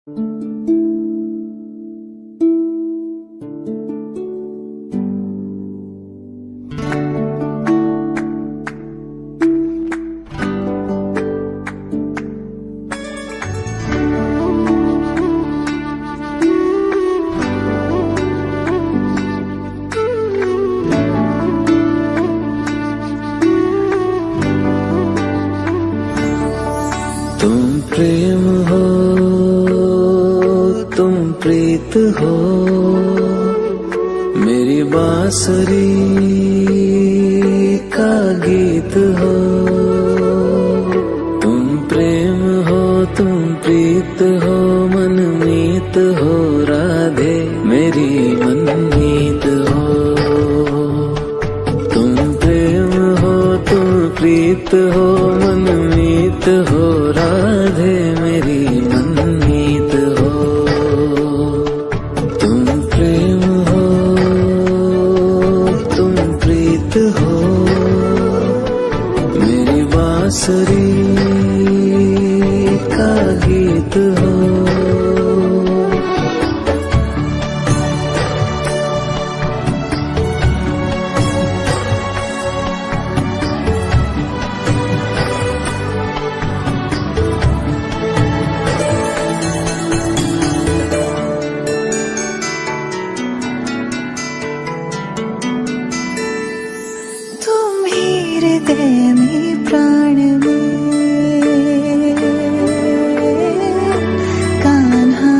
तुम प्रेम हो, तुम प्रीत हो, मेरी बांसुरी का गीत हो। तुम प्रेम हो, तुम प्रीत हो, मनमीत हो, राधे मेरी मनमीत हो। तुम प्रेम हो, तुम प्रीत हो, मनमीत हो, राधे मेरी मनमीत हो। तुम प्रेम हो, तुम प्रीत हो, मेरी बांसुरी का गीत हो। हृदय में प्राण में कान्हा,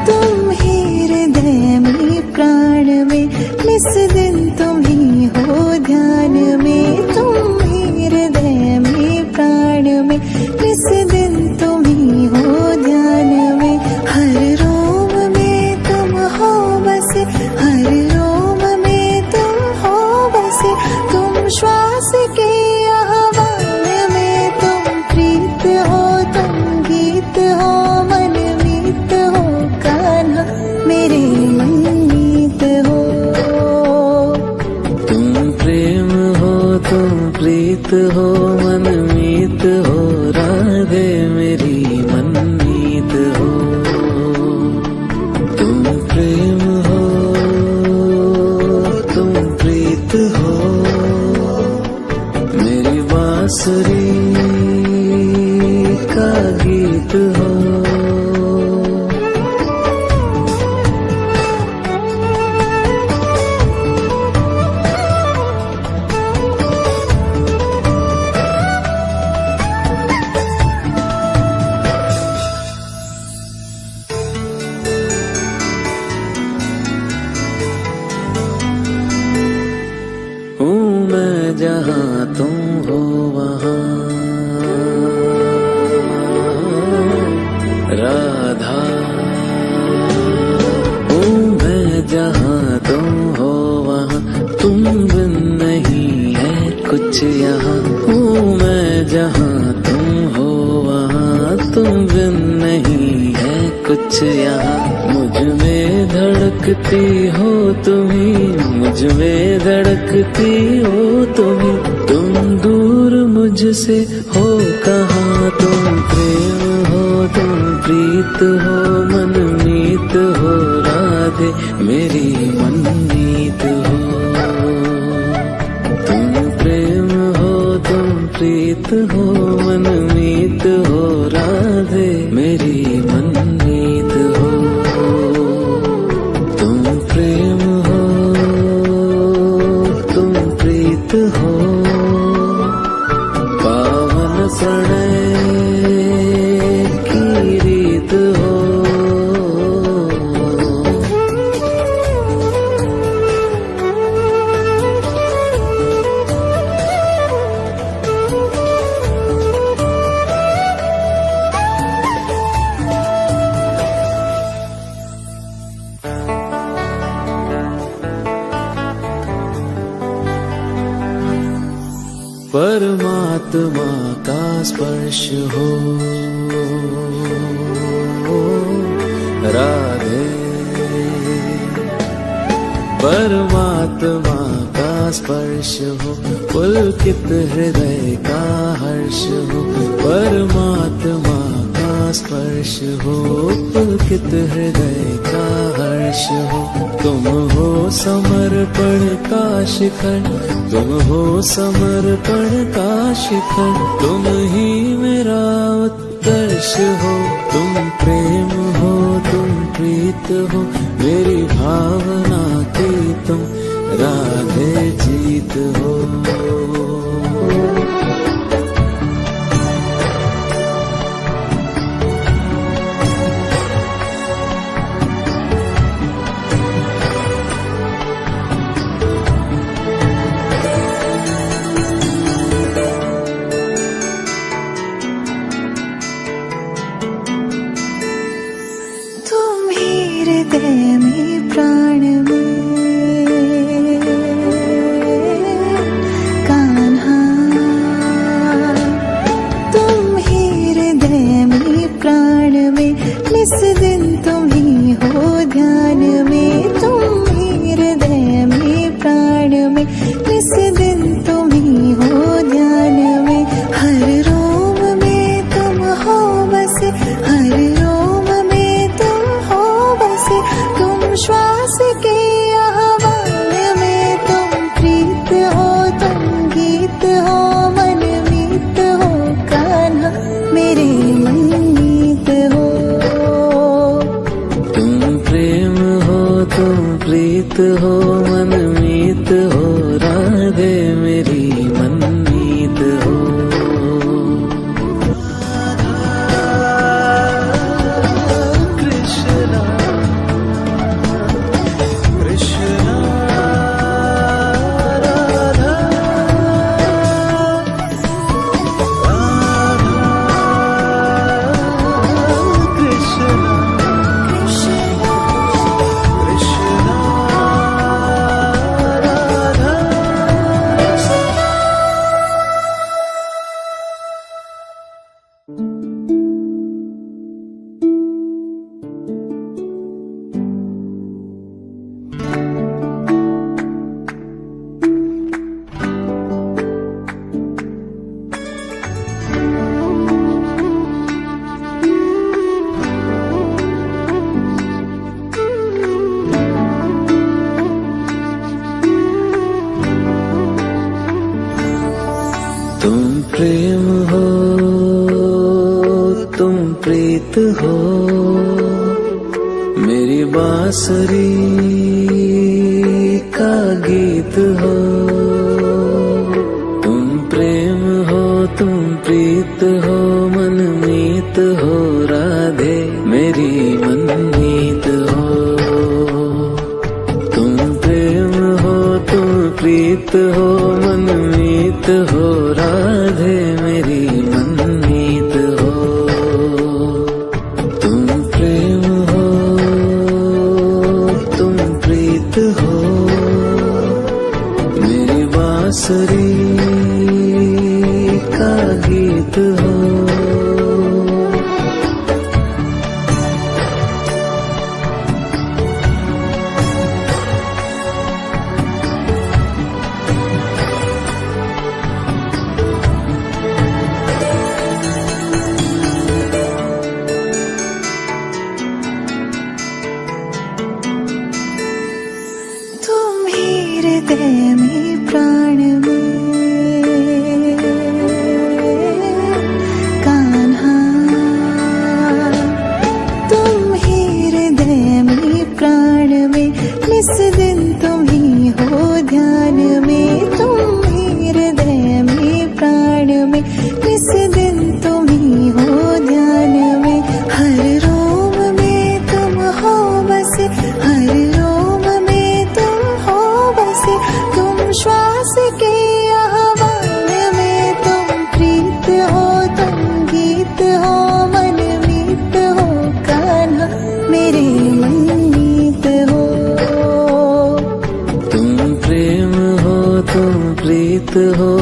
तुम ही हृदय में प्राण में, निस दिन तुम ही हो ध्यान में। तुम ही हृदय में प्राण में, निस दिन तुम ही हो ध्यान में। हर रोम में तुम हो बसे, हर रोम में तुम हो बसे। तुम श्वास के आह्वान में, तुम प्रीत हो, तुम गीत हो, मनमीत हो, कान्हा मेरे मनमीत हो। तुम प्रेम हो, तुम प्रीत हो, मनमीत हो, राधे मेरी मनमीत हो। तुम प्रेम हो, तुम प्रीत हो, मेरी बांसुरी का गीत हो। हूँ मैं जहाँ तुम हो वहाँ, राधा। हूँ मैं जहाँ तुम हो वहाँ, तुम बिन नहीं है कुछ यहाँ। हूँ मैं जहाँ तुम हो वहाँ, तुम बिन नहीं है कुछ यहाँ। मुझ में धड़कती हो तुम्ही, मुझ में धड़कती हो तुम्ही। तुम दूर मुझसे हो कहाँ, तुम प्रेम हो, तुम प्रीत हो, मनमीत हो, राधे मेरी मनमीत हो। तुम प्रेम हो, तुम प्रीत हो, मनमीत हो, राधे मेरी मनमीत हो। तुम प्रेम हो, तुम प्रीत हो, पावन प्रणय की रीत हो। परमात्मा का स्पर्श हो, राधे। परमात्मा का स्पर्श हो, पुलकित हृदय का हर्ष हो। परमात्मा का स्पर्श हो, पुलकित हृदय का हर्ष हो। तुम हो समर्पण का शिखर, तुम हो समर्पण का शिखर। तुम ही मेरा उत्कर्ष हो, तुम प्रेम हो, तुम प्रीत हो। मेरी भावना की तुम राधे जीत हो। हृदय में प्राण में कान्हा, तुम ही हृदय में प्राण में, निस दिन तुम ही हो ध्यान में। तुम ही हृदय में प्राण में, निस दिन तुम ही हो ध्यान में। हर रोम में तुम हो बसे, हर रोम में तुम हो बसे। तुम श्वास के आह्वान में, तुम प्रीत हो, तुम गीत हो, मन मीत हो। कान्हा मेरे मनमीत हो। तुम प्रेम हो, तुम प्रीत हो, मनमीत हो। राधे मेरी मनमीत हो। कृष्णा कृष्णा राधा राधा कृष्णा कृष्णा राधा। तुम प्रेम हो, तुम प्रीत हो। मेरी बांसुरी का गीत हो। तुम प्रेम हो, तुम प्रीत हो, मनमीत हो। राधे मेरी मनमीत हो। तुम प्रेम हो, तुम प्रीत हो, मनमीत हो। राधे मेरी मनमीत हो। तुम प्रेम हो, तुम प्रीत हो। मेरी बांसुरी का गीत हो। हृदय में प्राण में कान्हा, तुम ही हृदय में प्राण में, निस दिन तुम ही हो ध्यान में। तुम ही हृदय में प्राण में, निस दिन तुम ही हो ध्यान में। हर रोम में तुम हो बसे, हर रोम में तुम हो बसे। तुम श्वास के आह्वान में, तुम प्रीत हो, तुम गीत हो, मन मीत हो। कान्हा मेरे मनमीत हो। तुम प्रेम हो, तुम प्रीत हो,